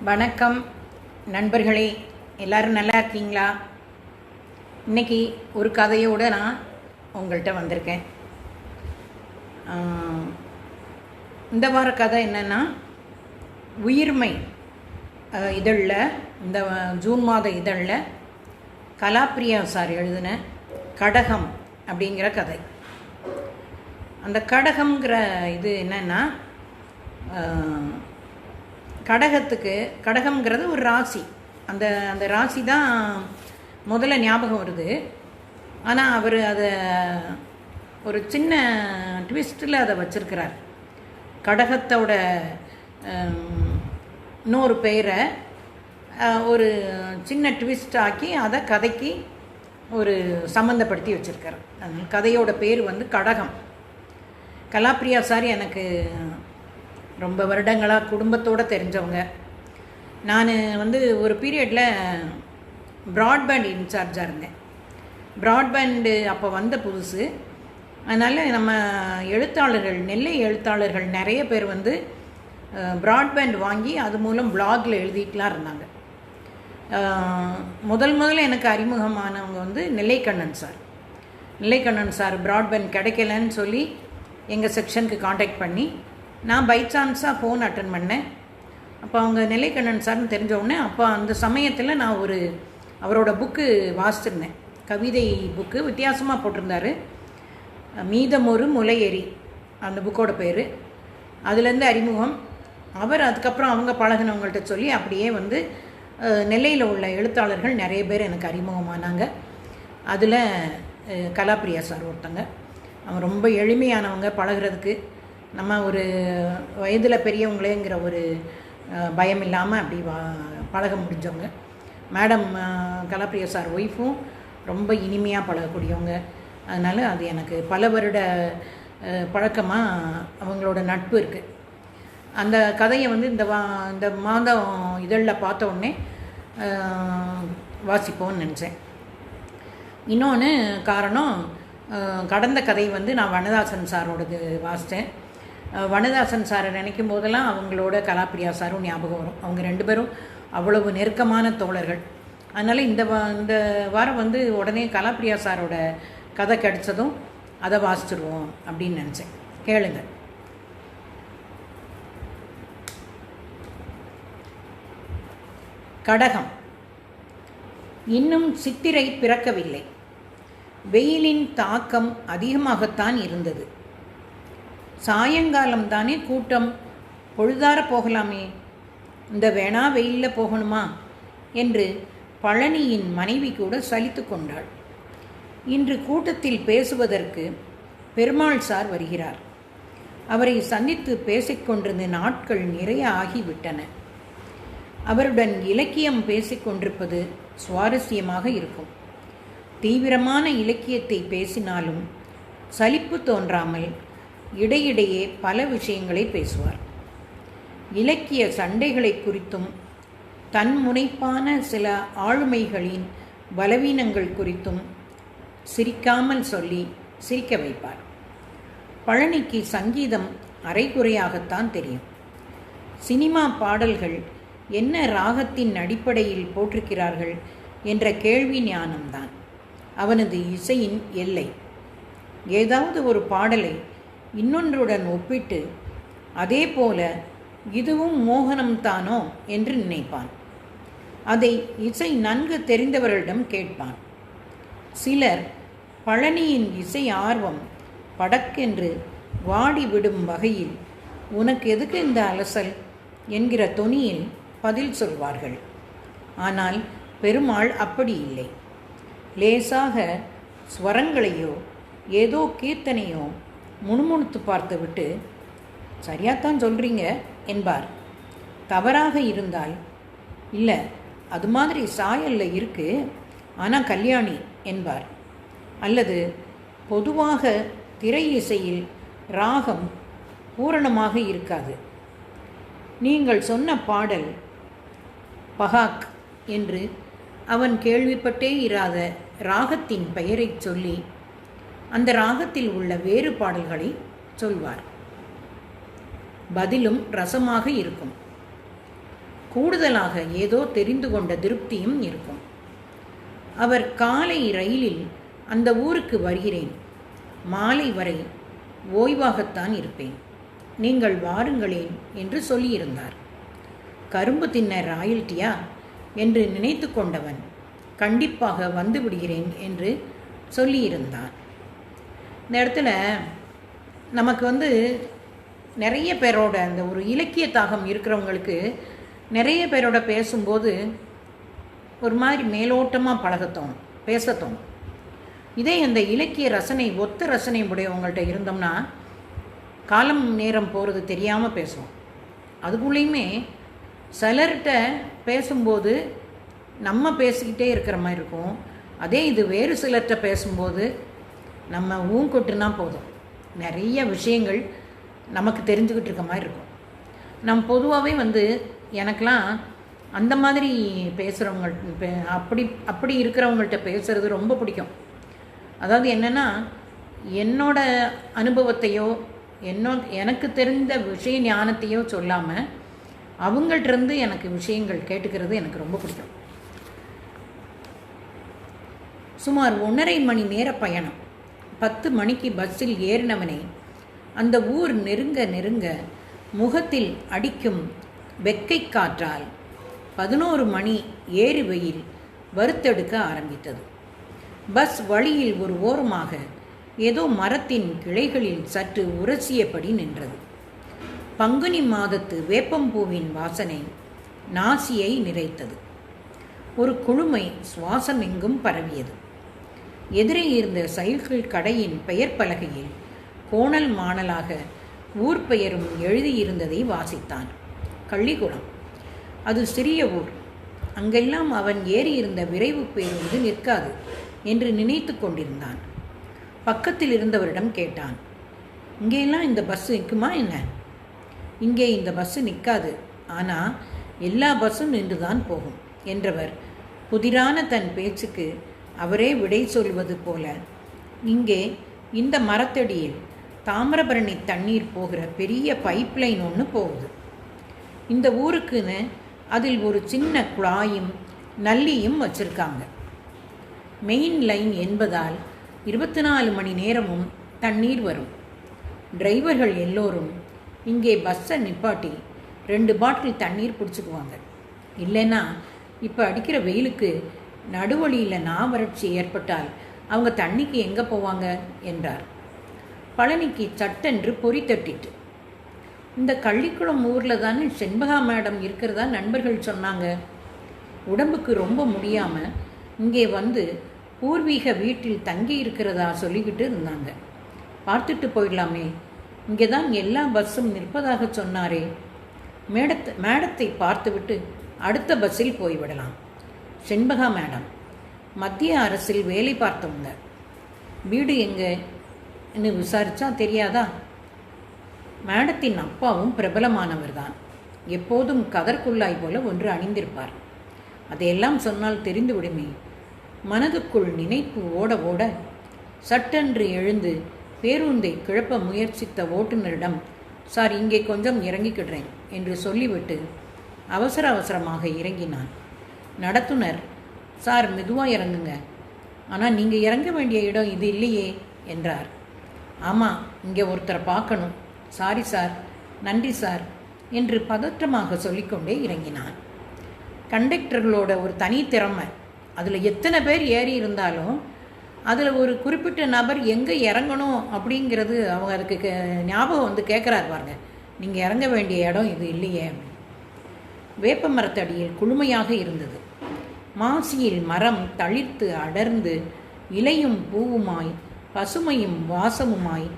வணக்கம் நண்பர்களே, எல்லோரும் நல்லா இருக்கீங்களா? இன்றைக்கி ஒரு கதையோடு நான் உங்கள்கிட்ட வந்திருக்கேன். இந்த வார கதை என்னென்னா, உயிர்மை இதழில், இந்த ஜூன் மாத இதழில் கலாப்ரியா சார் எழுதின கடகம் அப்படிங்கிற கதை. அந்த கடகம்ங்கிற இது என்னென்னா, கடகம்ங்கிறது ஒரு ராசி. அந்த அந்த ராசி தான் முதல்ல ஞாபகம் வருது. ஆனால் அவர் அதை ஒரு சின்ன ட்விஸ்ட்டில் அதை வச்சுருக்கிறார். கடகத்தோட இன்னொரு பெயரை ஒரு சின்ன ட்விஸ்ட் ஆக்கி அதை கதைக்கு ஒரு சம்மந்தப்படுத்தி வச்சுருக்கார். அதனால் கதையோட பேர் கடகம். கலாப்ரியா சார் எனக்கு ரொம்ப வருடங்களாக குடும்பத்தோடு தெரிஞ்சவங்க. நான் ஒரு பீரியடில் ப்ராட்பேண்ட் இன்சார்ஜாக இருந்தேன். ப்ராட்பேண்டு அப்போ வந்த புதுசு. அதனால் நம்ம எழுத்தாளர்கள், நெல்லை எழுத்தாளர்கள் நிறைய பேர் ப்ராட்பேண்ட் வாங்கி அது மூலம் பிளாகில் எழுதிட்டுலாம் இருந்தாங்க. முதல்ல எனக்கு அறிமுகமானவங்க Nellaikannan sir. Nellaikannan sir broadband கிடைக்கலன்னு சொல்லி எங்கள் செக்ஷனுக்கு காண்டாக்ட் பண்ணி நான் பை சான்ஸாக ஃபோன் அட்டன் பண்ணேன். அப்போ அவங்க நெல்லைக்கண்ணன் சார்னு தெரிஞ்சவுடனே, அப்போ அந்த சமயத்தில் நான் அவரோட புக்கு வாசிச்சிருந்தேன். கவிதை புக்கு வித்தியாசமாக போட்டிருந்தார். மீதமொரு முளையெறி அந்த புக்கோட பேர். அதுலேருந்து அறிமுகம். அவர் அதுக்கப்புறம் அவங்க பழகினவங்கள்ட்ட சொல்லி அப்படியே நெல்லையில் உள்ள எழுத்தாளர்கள் நிறைய பேர் எனக்கு அறிமுகமானாங்க. அதில் கலாப்ரியா சார் ஒருத்தங்க. அவங்க ரொம்ப எளிமையானவங்க பழகிறதுக்கு. நம்ம ஒரு வயதில் பெரியவங்களேங்கிற ஒரு பயம் இல்லாமல் அப்படி பழக முடிஞ்சவங்க. மேடம் கலாப்ரியா சார் ஒய்ஃபும் ரொம்ப இனிமையாக பழகக்கூடியவங்க. அதனால் அது எனக்கு பல வருட பழக்கமாக அவங்களோட நட்பு இருக்குது. அந்த கதையை இந்த மாதம் இதழில் பார்த்த உடனே வாசிப்போம்னு நினச்சேன். இன்னொன்று காரணம், கடந்த கதை நான் வனதாசன் சாரோடது வாசித்தேன். வனதாசன் சாரை நினைக்கும் போதெல்லாம் அவங்களோட கலாப்ரியா சாரும் ஞாபகம் வரும். அவங்க ரெண்டு பேரும் அவ்வளவு நெருக்கமான தோழர்கள். அதனால் இந்த வாரம் உடனே கலாப்ரியா சாரோட கதை கிடைச்சதும் அதை வாசிச்சிருவோம் அப்படின்னு நினச்சேன். கேளுங்க. கடகம். இன்னும் சித்திரை பிறக்கவில்லை. வெயிலின் தாக்கம் அதிகமாகத்தான் இருந்தது. சாயங்காலம்தானே கூட்டம், பொழுதார போகலாமே, இந்த வேணா வெயிலில் போகணுமா என்று பழனியின் மனைவி கூட சலித்து கொண்டாள். இன்று கூட்டத்தில் பேசுவதற்கு பெருமாள் சார் வருகிறார். அவரை சந்தித்து பேசிக்கொண்டிருந்த நாட்கள் நிறைய ஆகிவிட்டன. அவருடன் இலக்கியம் பேசிக்கொண்டிருப்பது சுவாரஸ்யமாக இருக்கும். தீவிரமான இலக்கியத்தை பேசினாலும் சலிப்பு தோன்றாமல் இடையிடையே பல விஷயங்களை பேசுவார். இலக்கிய சண்டைகளை குறித்தும் தன்முனைப்பான சில ஆளுமைகளின் பலவீனங்கள் குறித்தும் சிரிக்காமல் சொல்லி சிரிக்க வைப்பார். பழனிக்கு சங்கீதம் அரைகுறையாகத்தான் தெரியும். சினிமா பாடல்கள் என்ன ராகத்தின் அடிப்படையில் போட்டிருக்கிறார்கள் என்ற கேள்வி ஞானம்தான் அவனது இசையின் எல்லை. ஏதாவது ஒரு பாடலை இன்னொன்றுடன் ஒப்பிட்டு அதே போல இதுவும் மோகனம்தானோ என்று நினைப்பான். அதை இசை நன்கு தெரிந்தவர்களிடம் கேட்பான். சிலர் பழனியின் இசை ஆர்வம் படக்கென்று வாடிவிடும் வகையில் உனக்கு எதுக்கு இந்த அலசல் என்கிற தொனியில் பதில் சொல்வார்கள். ஆனால் பெருமாள் அப்படி இல்லை. லேசாக ஸ்வரங்களையோ ஏதோ கீர்த்தனையோ முணுமுணுத்து பார்த்துவிட்டு சரியாத்தான் சொல்கிறீங்க என்பார். தவறாக இருந்தால், இல்லை அது மாதிரி சாயலில் இருக்குது, ஆனால் கல்யாணி என்பார். அல்லது பொதுவாக திரை இசையில் ராகம் பூரணமாக இருக்காது. நீங்கள் சொன்ன பாடல் பகாக் என்று அவன் கேள்விப்பட்டே இராத ராகத்தின் பெயரை சொல்லி அந்த ராகத்தில் உள்ள வேறு பாடல்களை சொல்வார். பதிலும் ரசமாக இருக்கும். கூடுதலாக ஏதோ தெரிந்து கொண்ட திருப்தியும் இருக்கும். அவர் காலை ரயிலில் அந்த ஊருக்கு வருகிறேன், மாலை வரை ஓய்வாகத்தான் இருப்பேன், நீங்கள் வாருங்களேன் என்று சொல்லியிருந்தார். கரும்பு தின்ன ராயல்ட்டியா என்று நினைத்து கொண்டவன் கண்டிப்பாக வந்து விடுகிறேன் என்று சொல்லியிருந்தான். இந்த இடத்துல நமக்கு நிறைய பேரோட அந்த ஒரு இலக்கிய தாகம் இருக்கிறவங்களுக்கு நிறைய பேரோட பேசும்போது ஒரு மாதிரி மேலோட்டமாக பழகத்தோணும், பேசத்தோணும். இதே அந்த இலக்கிய ரசனை ஒத்த ரசனை உடையவங்கள்ட்ட இருந்தோம்னா காலம் நேரம் போகிறது தெரியாமல் பேசுவோம். அதுக்குள்ளேயுமே சிலர்கிட்ட பேசும்போது நம்ம பேசிக்கிட்டே இருக்கிற மாதிரி இருக்கும். அதே இது வேறு சிலர்கிட்ட பேசும்போது நம்ம ஊங்கொட்டுனா போதும், நிறைய விஷயங்கள் நமக்கு தெரிஞ்சுக்கிட்டு இருக்க மாதிரி இருக்கும். நம்ம பொதுவாகவே எனக்கெலாம் அந்த மாதிரி பேசுகிறவங்க அப்படி இருக்கிறவங்கள்ட்ட பேசுகிறது ரொம்ப பிடிக்கும். அதாவது என்னென்னா, என்னோட அனுபவத்தையோ எனக்கு தெரிந்த விஷய ஞானத்தையோ சொல்லாமல் அவங்கள்ட்டிருந்து எனக்கு விஷயங்கள் கேட்டுக்கிறது எனக்கு ரொம்ப பிடிக்கும். சுமார் 1.5 மணி நேர பயணம். 10 மணிக்கு பஸ்ஸில் ஏறினவனை அந்த ஊர் நெருங்க நெருங்க முகத்தில் அடிக்கும் வெக்கை காற்றால் 11 மணி ஏறு வெயில் வறுத்தெடுக்க ஆரம்பித்தது. பஸ் வழியில் ஒரு ஓரமாக ஏதோ மரத்தின் கிளைகளில் சற்று உரசியபடி நின்றது. பங்குனி மாதத்து வேப்பம்பூவின் வாசனை நாசியை நிறைத்தது. ஒரு குளுமை சுவாசம் எங்கும் பரவியது. எதிரே இருந்த சைக்கிள் கடையின் பெயர் பலகையில் கோணல் மாணலாக ஊர் பெயரும் எழுதியிருந்ததை வாசித்தான். கள்ளிக்குளம். அது சிறிய ஊர். அங்கெல்லாம் அவன் ஏறியிருந்த விரைவு பேருந்து நிற்காது என்று நினைத்து கொண்டிருந்தான். பக்கத்தில் இருந்தவரிடம் கேட்டான், இங்கெல்லாம் இந்த பஸ்ஸு நிற்குமா என்ன? இங்கே இந்த பஸ்ஸு நிற்காது, ஆனால் எல்லா பஸ்ஸும் நின்று தான் போகும் என்றவர் புதிரான தன் பேச்சுக்கு அவரே விடை சொல்வது போல, இங்கே இந்த மரத்தடியில் தாமிரபரணி தண்ணீர் போகிற பெரிய பைப்லைன் ஒன்று போகுது. இந்த ஊருக்குன்னு அதில் ஒரு சின்ன குழாயும் நல்லியும் வச்சுருக்காங்க. மெயின் லைன் என்பதால் 24 மணி நேரமும் தண்ணீர் வரும். டிரைவர்கள் எல்லோரும் இங்கே பஸ்ஸை நிப்பாட்டி 2 பாட்டில் தண்ணீர் பிடிச்சிக்குவாங்க. இல்லைன்னா இப்போ அடிக்கிற வெயிலுக்கு நடுவழியில் நாவறட்சி ஏற்பட்டால் அவங்க தண்ணிக்கு எங்கே போவாங்க என்றார். பழனிக்கு சட்டென்று பொறி தட்டிட்டு, இந்த கள்ளிக்குளம் ஊரில் தானே செண்பகா மேடம் இருக்கிறதா நண்பர்கள் சொன்னாங்க. உடம்புக்கு ரொம்ப முடியாமல் இங்கே பூர்வீக வீட்டில் தங்கி இருக்கிறதா சொல்லிக்கிட்டு இருந்தாங்க. பார்த்துட்டு போயிடலாமே, இங்கே தான் எல்லா பஸ்ஸும் நிற்பதாக சொன்னாரே. மேடத்தை பார்த்துவிட்டு அடுத்த பஸ்ஸில் போய்விடலாம். செண்பகா மேடம் மத்திய அரசில் வேலை பார்த்தவங்க. வீடு எங்கன்னு விசாரித்தா தெரியாதா? மேடத்தின் அப்பாவும் பிரபலமானவர் தான். எப்போதும் கதர்குல்லாய் போல ஒன்று அணிந்திருப்பார். அதையெல்லாம் சொன்னால் தெரிந்து விடுமே. மனதுக்குள் நினைப்பு ஓட ஓட சட்டென்று எழுந்து பேருந்தை கிளப்ப முயற்சித்த ஓட்டுநரிடம், சார் இங்கே கொஞ்சம் இறங்கிக்கிடுறேன் என்று சொல்லிவிட்டு அவசர அவசரமாக இறங்கினான். நடத்துனர், சார் மெதுவாக இறங்குங்க, ஆனால் நீங்கள் இறங்க வேண்டிய இடம் இது இல்லையே என்றார். ஆமாம், இங்கே ஒருத்தரை பார்க்கணும். சாரி சார், நன்றி சார் என்று பதற்றமாக சொல்லிக்கொண்டே இறங்கினான். கண்டக்டர்களோட ஒரு தனி திறமை. அதில் எத்தனை பேர் ஏறி இருந்தாலும் அதில் ஒரு குறிப்பிட்ட நபர் எங்கே இறங்கணும் அப்படிங்கிறது அவங்க அதுக்கு ஞாபகம் கேட்குறாரு பாருங்க, நீங்கள் இறங்க வேண்டிய இடம் இது இல்லையே அப்படின்னு. வேப்ப மரத்தடியில் குளுமையாக இருந்தது. மாசியில் மரம் தளிர்த்து அடர்ந்து இலையும் பூவுமாய் பசுமையும் வாசமுமாய்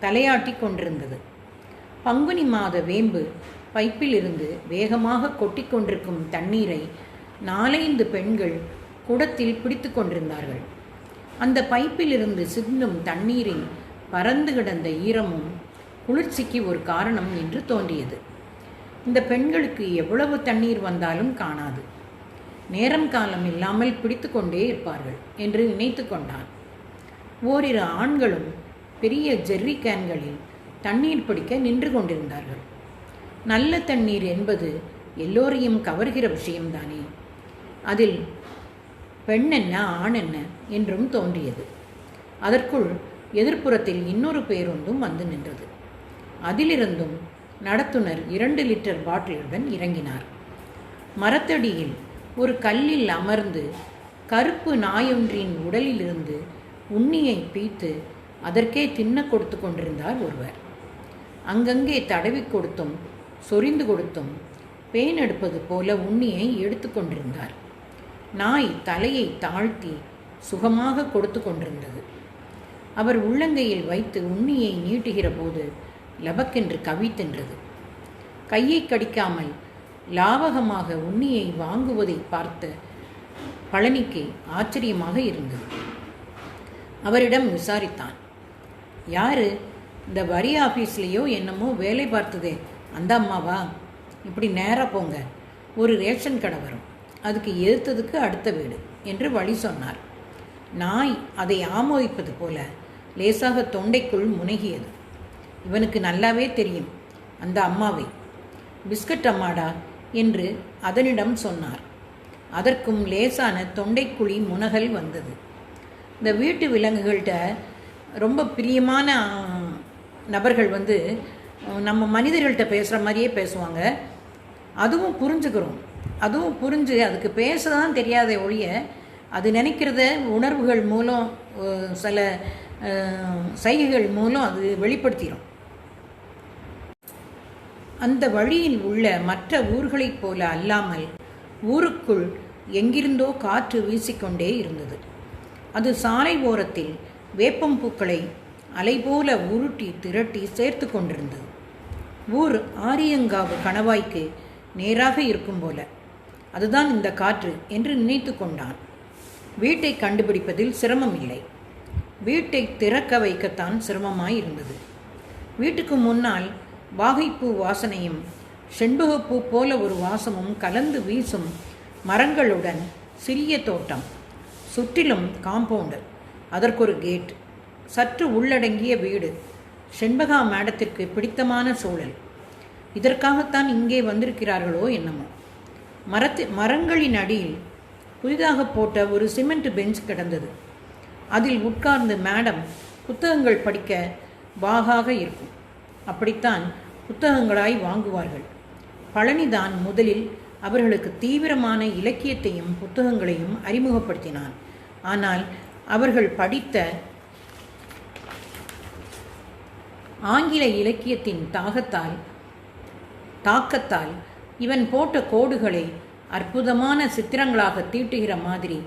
தலையாட்டி கொண்டிருந்தது. பங்குனி மாத வேம்பு பைப்பில் இருந்து வேகமாக கொட்டி கொண்டிருக்கும் தண்ணீரை 4-5 பெண்கள் குடத்தில் பிடித்து கொண்டிருந்தார்கள். அந்த பைப்பிலிருந்து சிந்தும் தண்ணீரின் பறந்து கிடந்த ஈரமும் குளிர்ச்சிக்கு ஒரு காரணம் என்று தோன்றியது. இந்த பெண்களுக்கு எவ்வளவு தண்ணீர் வந்தாலும் காணாது. நேரம் காலம் இல்லாமல் பிடித்து கொண்டே இருப்பார்கள் என்று நினைத்து கொண்டான். ஓரிரு ஆண்களும் பெரிய ஜெர்ரி கேன்களில் தண்ணீர் பிடிக்க நின்று கொண்டிருந்தார்கள். நல்ல தண்ணீர் என்பது எல்லோரையும் கவர்கிற விஷயம்தானே. அதில் பெண் என்ன ஆண் என்ன என்றும் தோன்றியது. அதற்குள் எதிர்ப்புறத்தில் இன்னொரு பேருந்தும் வந்து நின்றது. அதிலிருந்தும் நடத்துனர் 2 லிட்டர் பாட்டிலுடன் இறங்கினார். மரத்தடியில் ஒரு கல்லில் அமர்ந்து கருப்பு நாயொன்றின் உடலிலிருந்து உண்ணியை பீத்து அதற்கே தின்ன கொடுத்து கொண்டிருந்தார் ஒருவர். அங்கங்கே தடவி கொடுத்தும் சொரிந்து கொடுத்தும் பேன் எடுப்பது போல உண்ணியை எடுத்து கொண்டிருந்தார். நாய் தலையை தாழ்த்தி சுகமாக கொடுத்து கொண்டிருந்தது. அவர் உள்ளங்கையில் வைத்து உண்ணியை நீட்டுகிற போது லபக்கென்று கவித்தென்றது. கையை கடிக்காமல் லாவகமாக உண்ணியை வாங்குவதை பார்த்த பழனிக்கு ஆச்சரியமாக இருந்தது. அவரிடம் விசாரித்தான். யாரு? இந்த வரி ஆஃபீஸ்லேயோ என்னமோ வேலை பார்த்ததே அந்த அம்மாவா? இப்படி நேராக போங்க, ஒரு ரேஷன் கடை வரும், அதுக்கு எதிர்த்ததுக்கு அடுத்த வீடு என்று வழி சொன்னார். நாய் அதை ஆமோதிப்பது போல லேசாக தொண்டைக்குள் முனகியது. இவனுக்கு நல்லாவே தெரியும் அந்த அம்மாவை. பிஸ்கட் அம்மாடா என்று அதனிடம் சொன்னார். அதற்கும் லேசான தொண்டைக்குழி முனகல் வந்தது. இந்த வீட்டு விலங்குகள்கிட்ட ரொம்ப பிரியமான நபர்கள் நம்ம மனிதர்கள்ட்ட பேசுகிற மாதிரியே பேசுவாங்க. அதுவும் புரிஞ்சுக்கிறோம். அதுவும் புரிஞ்சு அதுக்கு பேச தான் தெரியாத ஒழிய அது நினைக்கிறத உணர்வுகள் மூலம் சில சைகைகள் மூலம் அது வெளிப்படுத்திடும். அந்த வழியில் உள்ள மற்ற ஊர்களைப் போல அல்லாமல் ஊருக்குள் எங்கிருந்தோ காற்று வீசிக்கொண்டே இருந்தது. அது சாலை ஓரத்தில் வேப்பம்பூக்களை அலைபோல உருட்டி திரட்டி சேர்த்து கொண்டிருந்தது. ஊர் ஆரியங்காவு கணவாய்க்கு நேராக இருக்கும் போல. அதுதான் இந்த காற்று என்று நினைத்து கொண்டான். வீட்டை கண்டுபிடிப்பதில் சிரமம் இல்லை. வீட்டை திறக்க வைக்கத்தான் சிரமமாயிருந்தது. வீட்டுக்கு முன்னால் வாகைப்பூ வாசனையும் செண்பகப்பூ போல ஒரு வாசமும் கலந்து வீசும் மரங்களுடன் சிறிய தோட்டம். சுற்றிலும் காம்பவுண்டு, அதற்கொரு கேட், சற்று உள்ளடங்கிய வீடு. செண்பகா மேடத்திற்கு பிடித்தமான சூழல். இதற்காகத்தான் இங்கே வந்திருக்கிறார்களோ என்னமோ. மரங்களின் அடியில் புதிதாக போட்ட ஒரு சிமெண்ட் பெஞ்ச் கிடந்தது. அதில் உட்கார்ந்து மேடம் புத்தகங்கள் படிக்க வாகாக இருக்கும். அப்படித்தான் புத்தகங்களாய் வாங்குவார்கள். பழனிதான் முதலில் அவர்களுக்கு தீவிரமான இலக்கியத்தையும் புத்தகங்களையும் அறிமுகப்படுத்தினான். ஆனால் அவர்கள் படித்த ஆங்கில இலக்கியத்தின் தாக்கத்தால் இவன் போட்ட கோடுகளை அற்புதமான சித்திரங்களாக தீட்டுகிற மாதிரி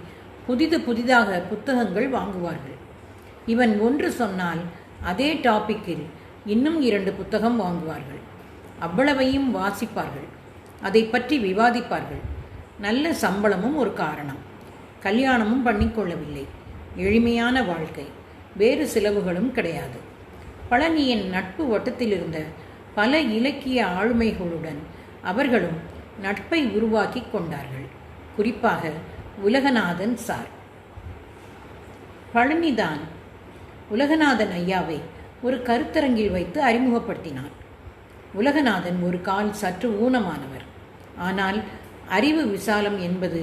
புதிதாக புத்தகங்கள் வாங்குவார்கள். இவன் ஒன்று சொன்னால் அதே டாபிக்கில் இன்னும் 2 புத்தகம் வாங்குவார்கள். அவ்வளவையும் வாசிப்பார்கள். அதை பற்றி விவாதிப்பார்கள். நல்ல சம்பளமும் ஒரு காரணம். கல்யாணமும் பண்ணிக்கொள்ளவில்லை. எளிமையான வாழ்க்கை. வேறு செலவுகளும் கிடையாது. பழனியின் நட்பு வட்டத்திலிருந்த பல இலக்கிய ஆளுமைகளுடன் அவர்களும் நட்பை உருவாக்கி கொண்டார்கள். குறிப்பாக உலகநாதன் சார். பழனிதான் உலகநாதன் ஐயாவை ஒரு கருத்தரங்கில் வைத்து அறிமுகப்படுத்தினான். உலகநாதன் ஒரு கால் சற்று ஊனமானவர். ஆனால் அறிவு விசாலம் என்பது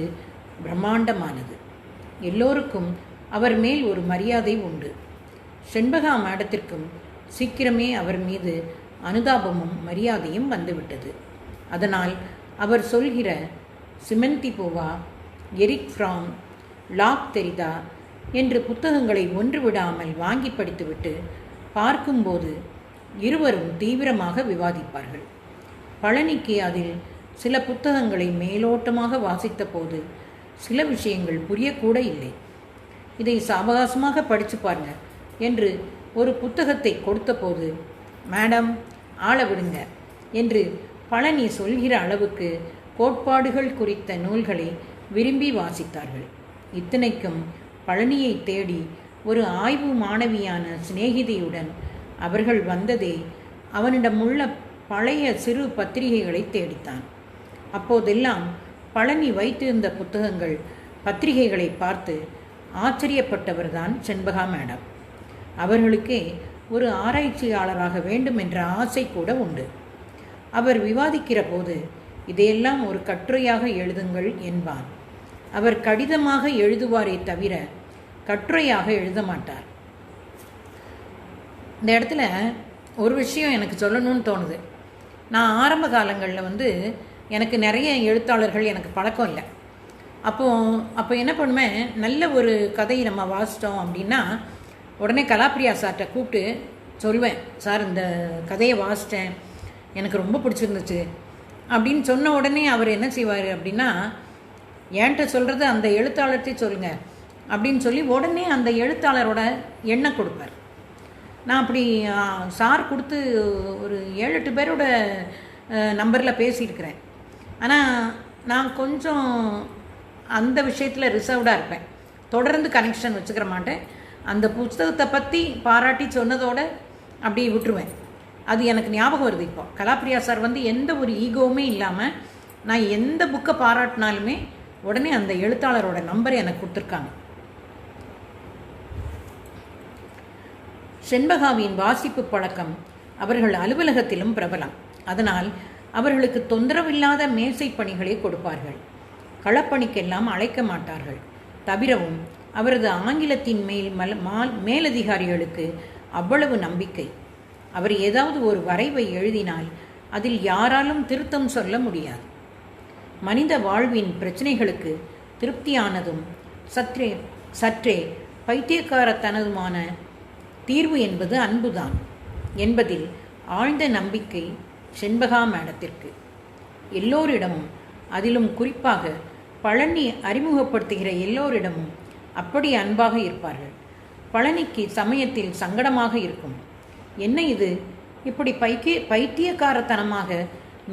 பிரம்மாண்டமானது. எல்லோருக்கும் அவர் மேல் ஒரு மரியாதை உண்டு. செண்பகா மேடத்திற்கும் சீக்கிரமே அவர் மீது அனுதாபமும் மரியாதையும் வந்துவிட்டது. அதனால் அவர் சொல்கிற சிமெந்தி பூவா, எரிக் ஃப்ராம், லாக் தெரிதா என்று புத்தகங்களை ஒன்று விடாமல் வாங்கி படித்துவிட்டு பார்க்கும்போது இருவரும் தீவிரமாக விவாதிப்பார்கள். பழனிக்கு அதில் சில புத்தகங்களை மேலோட்டமாக வாசித்த போது சில விஷயங்கள் புரியக்கூட இல்லை. இதை சாவகாசமாக படித்து பாருங்க என்று ஒரு புத்தகத்தை கொடுத்தபோது, மேடம் ஆள விடுங்க என்று பழனி சொல்கிற அளவுக்கு கோட்பாடுகள் குறித்த நூல்களை விரும்பி வாசித்தார்கள். இத்தனைக்கும் பழனியை தேடி ஒரு ஆய்வு மாணவியான சிநேகிதியுடன் அவர்கள் வந்ததே அவனிடமுள்ள பழைய சிறு பத்திரிகைகளை தேடித்தான். அப்போதெல்லாம் பழனி வைத்திருந்த புத்தகங்கள் பத்திரிகைகளை பார்த்து ஆச்சரியப்பட்டவர்தான் செண்பகா மேடம். அவர்களுக்கே ஒரு ஆராய்ச்சியாளராக வேண்டும் என்ற ஆசை கூட உண்டு. அவர் விவாதிக்கிற போது இதையெல்லாம் ஒரு கட்டுரையாக எழுதுங்கள் என்பான். அவர் கடிதமாக எழுதுவாரே தவிர கட்டுரையாக எழுத மாட்டார். இந்த இடத்துல ஒரு விஷயம் எனக்கு சொல்லணும்னு தோணுது. நான் ஆரம்ப காலங்களில் எனக்கு நிறைய எழுத்தாளர்கள் எனக்கு பழக்கம் இல்லை. அப்போ என்ன பண்ணுவேன், நல்ல ஒரு கதையை நம்ம வாசித்தோம் அப்படின்னா உடனே கலாப்ரியா சார்கிட்ட கூப்பிட்டு சொல்வேன், சார் இந்த கதையை வாசித்தேன், எனக்கு ரொம்ப பிடிச்சிருந்துச்சு அப்படின்னு சொன்ன உடனே அவர் என்ன செய்வார் அப்படின்னா, என்கிட்ட சொல்கிறது அந்த எழுத்தாளர்கிட்டே சொல்லுங்கள் அப்படின்னு சொல்லி உடனே அந்த எழுத்தாளரோட எண்ணை கொடுப்பார். நான் அப்படி சார் கொடுத்து ஒரு 7-8 பேரோட நம்பரில் பேசியிருக்கிறேன். ஆனால் நான் கொஞ்சம் அந்த விஷயத்தில் ரிசர்வ்டாக இருப்பேன். தொடர்ந்து கனெக்ஷன் வச்சுக்கிற மாட்டேன். அந்த புத்தகத்தை பற்றி பாராட்டி சொன்னதோடு அப்படி விட்டுருவேன். அது எனக்கு ஞாபகம் வருது. இப்போ கலாப்ரியா சார் எந்த ஒரு ஈகோவுமே இல்லாமல் நான் எந்த புக்கை பாராட்டினாலுமே உடனே அந்த எழுத்தாளரோட நம்பரை எனக்கு கொடுத்துருக்காங்க. செண்பகாவின் வாசிப்பு பழக்கம் அவர்கள் அலுவலகத்திலும் பிரபலம். அதனால் அவர்களுக்கு தொந்தரவில்லாத மேசை பணிகளை கொடுப்பார்கள். களப்பணிக்கெல்லாம் அழைக்க மாட்டார்கள். தவிரவும் அவரது ஆங்கிலத்தின் மேலதிகாரிகளுக்கு அவ்வளவு நம்பிக்கை. அவர் ஏதாவது ஒரு வரைவை எழுதினால் அதில் யாராலும் திருத்தம் சொல்ல முடியாது. மனித வாழ்வின் பிரச்சனைகளுக்கு திருப்தியானதும் சற்றே பைத்தியக்காரத்தனதுமான தீர்வு என்பது அன்புதான் என்பதில் ஆழ்ந்த நம்பிக்கை செண்பகா மேடத்திற்கு. எல்லோரிடமும், அதிலும் குறிப்பாக பழனி அறிமுகப்படுத்துகிற எல்லோரிடமும் அப்படி அன்பாக இருப்பார்கள். பழனிக்கு சமயத்தில் சங்கடமாக இருக்கும். என்ன இது, இப்படி பைத்தியக்காரத்தனமாக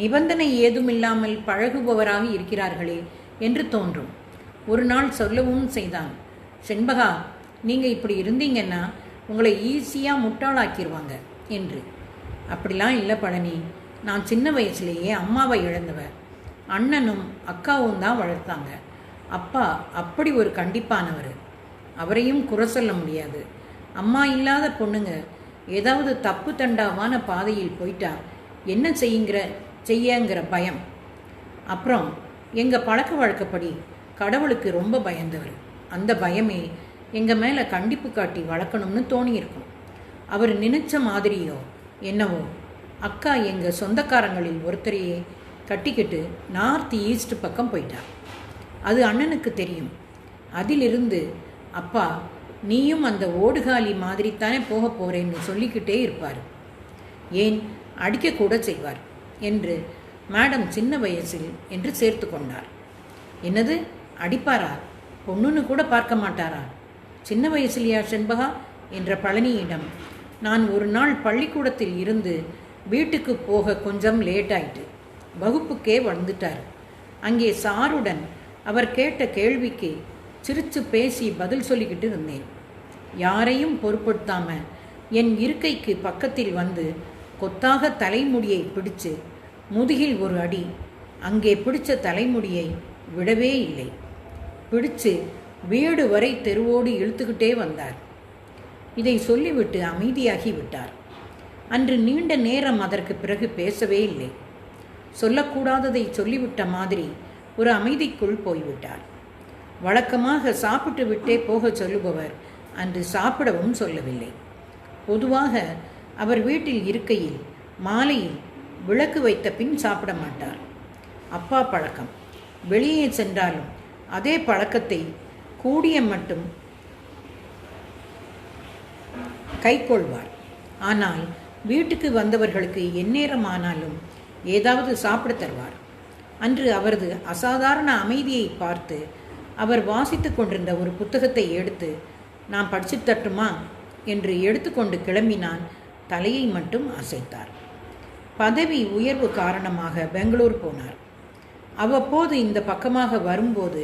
நிபந்தனை ஏதுமில்லாமல் பழகுபவராக இருக்கிறார்களே என்று தோன்றும். ஒரு நாள் சொல்லவும் செய்தான், செண்பகா, நீங்கள் இப்படி இருந்தீங்கன்னா உங்களை ஈஸியாக முட்டாளாக்கிடுவாங்க என்று. அப்படிலாம் இல்லை பழனி, நான் சின்ன வயசுலேயே அம்மாவை இழந்தவர். அண்ணனும் அக்காவும் தான் வளர்த்தாங்க. அப்பா அப்படி ஒரு கண்டிப்பானவர், அவரையும் குறை சொல்ல முடியாது. அம்மா இல்லாத பொண்ணுங்க ஏதாவது தப்பு தண்டாவான பாதையில் போயிட்டா என்ன செய்யங்கிற பயம். அப்புறம் எங்கள் பழக்க வழக்கப்படி கடவுளுக்கு ரொம்ப பயந்தவர். அந்த பயமே எங்கள் மேலே கண்டிப்பு காட்டி வளர்க்கணும்னு தோணியிருக்கும். அவர் நினைச்ச மாதிரியோ என்னவோ அக்கா எங்கள் சொந்தக்காரங்களில் ஒருத்தரையே கட்டிக்கிட்டு நார்த் ஈஸ்ட் பக்கம் போயிட்டார். அது அண்ணனுக்கு தெரியும். அதிலிருந்து அப்பா, நீயும் அந்த ஓடுகாலி மாதிரி தானே போக போகிறேன்னு சொல்லிக்கிட்டே இருப்பார். ஏன் அடிக்கக்கூட செய்வார் என்று மேடம் சின்ன வயசில் என்று சேர்த்து கொண்டார். என்னது, அடிப்பாரா? பொண்ணுன்னு கூட பார்க்க மாட்டாரா? சின்ன வயசுலையா செண்பகா என்ற பழனியிடம் நான் ஒரு நாள் பள்ளிக்கூடத்தில் இருந்து வீட்டுக்கு போக கொஞ்சம் லேட் ஆயிட்டு. வகுப்புக்கே வந்துட்டார். அங்கே சாருடன் அவர் கேட்ட கேள்விக்கு சிரிச்சு பேசி பதில் சொல்லிக்கிட்டு இருந்தேன். யாரையும் பொருட்படுத்தாம என் இருக்கைக்கு பக்கத்தில் வந்து கொத்தாக தலைமுடியை பிடிச்சு முதுகில் ஒரு அடி. அங்கே பிடிச்ச தலைமுடியை விடவே இல்லை. பிடிச்சு வீடு வரை தெருவோடு இழுத்துக்கிட்டே வந்தார். இதை சொல்லிவிட்டு அமைதியாகி விட்டார். அன்று நீண்ட நேரம் அதற்கு பிறகு பேசவே இல்லை. சொல்லக்கூடாததை சொல்லிவிட்ட மாதிரி ஒரு அமைதிக்குள் போய்விட்டார். வழக்கமாக சாப்பிட்டு விட்டே போக சொல்லுபவர் அன்று சாப்பிடவும் சொல்லவில்லை. பொதுவாக அவர் வீட்டில் இருக்கையில் மாலையில் விளக்கு வைத்த பின் சாப்பிட மாட்டார். அப்பா பழக்கம். வெளியே சென்றாலும் அதே பழக்கத்தை கூடிய மட்டும் கைக்கொள்வார். ஆனால் வீட்டுக்கு வந்தவர்களுக்கு எந்நேரமானாலும் ஏதாவது சாப்பிட தருவார். அன்று அவரது அசாதாரண அமைதியை பார்த்து அவர் வாசித்து கொண்டிருந்த ஒரு புத்தகத்தை எடுத்து, நான் படிச்சு தட்டுமா என்று எடுத்துக்கொண்டு கிளம்பினான். தலையை மட்டும் அசைத்தார். பதவி உயர்வு காரணமாக பெங்களூர் போனார். அவ்வப்போது இந்த பக்கமாக வரும்போது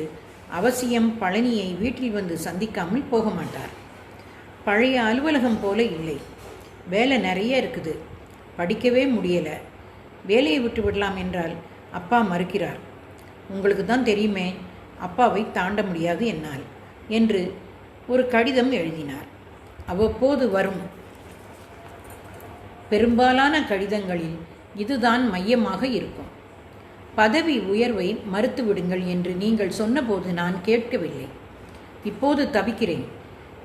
அவசியம் பழனியை வீட்டில் வந்து சந்திக்காமல் போக மாட்டார். பழைய அலுவலகம் போல இல்லை. வேலை நிறைய இருக்குது, படிக்கவே முடியலை. வேலையை விட்டு விடலாம் என்றால் அப்பா மறுக்கிறார். உங்களுக்கு தான் தெரியுமே, அப்பாவை தாண்ட முடியாது என்னால் என்று ஒரு கடிதம் எழுதினார். அவ்வப்போது வரும் பெரும்பாலான கடிதங்களில் இதுதான் மையமாக இருக்கும். பதவி உயர்வை மறுத்து விடுங்கள் என்று நீங்கள் சொன்னபோது நான் கேட்கவில்லை. இப்போது தவிக்கிறேன்.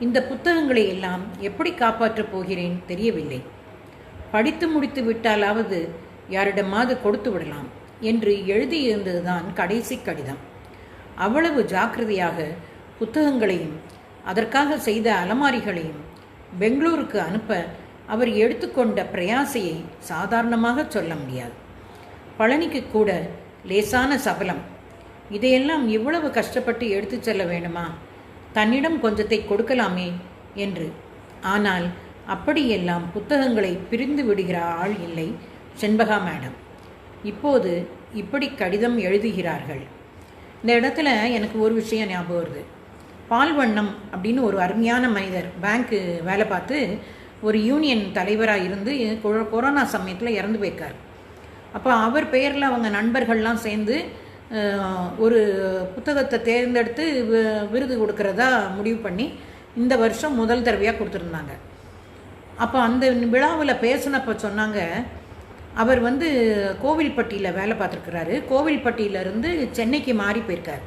இந்த புத்தகங்களை எல்லாம் எப்படி காப்பாற்றப் போகிறேன் தெரியவில்லை. படித்து முடித்து விட்டாலாவது யாரிடமாவது கொடுத்து விடலாம் என்று எழுதியிருந்ததுதான் கடைசி கடிதம். அவ்வளவு ஜாக்கிரதையாக புத்தகங்களையும் அதற்காக செய்த அலமாரிகளையும் பெங்களூருக்கு அனுப்ப அவர் எடுத்துக்கொண்ட பிரயாசையை சாதாரணமாக சொல்ல முடியாது. பழனிக்கு கூட லேசான சபலம். இதையெல்லாம் இவ்வளவு கஷ்டப்பட்டு எடுத்து செல்ல வேண்டுமா? தன்னிடம் கொஞ்சத்தை கொடுக்கலாமே என்று. ஆனால் அப்படியெல்லாம் புத்தகங்களை பிரிந்து விடுகிற ஆள் இல்லை செண்பகா மேடம். இப்போது இப்படி கடிதம் எழுதுகிறார்கள். இந்த இடத்துல எனக்கு ஒரு விஷயம் ஞாபகம் வருது. பால்வண்ணம் அப்படின்னு ஒரு அருமையான மனிதர் பேங்க்கு வேலை பார்த்து ஒரு யூனியன் தலைவராக இருந்து கொரோனா சமயத்தில் இறந்து போயிருக்கார். அப்போ அவர் பெயரில் அவங்க நண்பர்கள்லாம் சேர்ந்து ஒரு புத்தகத்தை தேர்ந்தெடுத்து விருது கொடுக்கறதா முடிவு பண்ணி இந்த வருஷம் முதல் தடவையாக கொடுத்துருந்தாங்க. அப்போ அந்த விழாவில் பேசினப்போ சொன்னாங்க, அவர் கோவில்பட்டியில் வேலை பார்த்துருக்கிறாரு. கோவில்பட்டியிலேருந்து சென்னைக்கு மாறி போயிருக்கார்.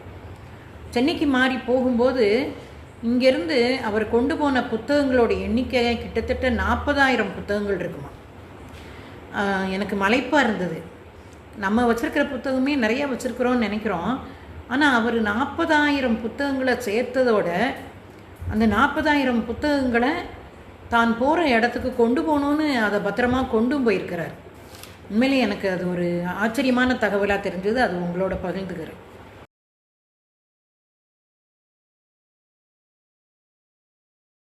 சென்னைக்கு மாறி போகும்போது இங்கேருந்து அவர் கொண்டு போன புத்தகங்களோட எண்ணிக்கை கிட்டத்தட்ட 40,000 புத்தகங்கள் இருக்குமா. எனக்கு மலைப்பாக இருந்தது. நம்ம வச்சுருக்கிற புத்தகமே நிறையா வச்சுருக்குறோன்னு நினைக்கிறோம். ஆனால் அவர் 40,000 புத்தகங்களை சேர்த்ததோட அந்த 40,000 புத்தகங்களை தான் போகிற இடத்துக்கு கொண்டு போகணுன்னு அதை பத்திரமா கொண்டும் போயிருக்கிறார். உண்மையிலே எனக்கு அது ஒரு ஆச்சரியமான தகவலாக தெரிஞ்சது. அது உங்களோட பகிர்ந்துக்கிறேன்.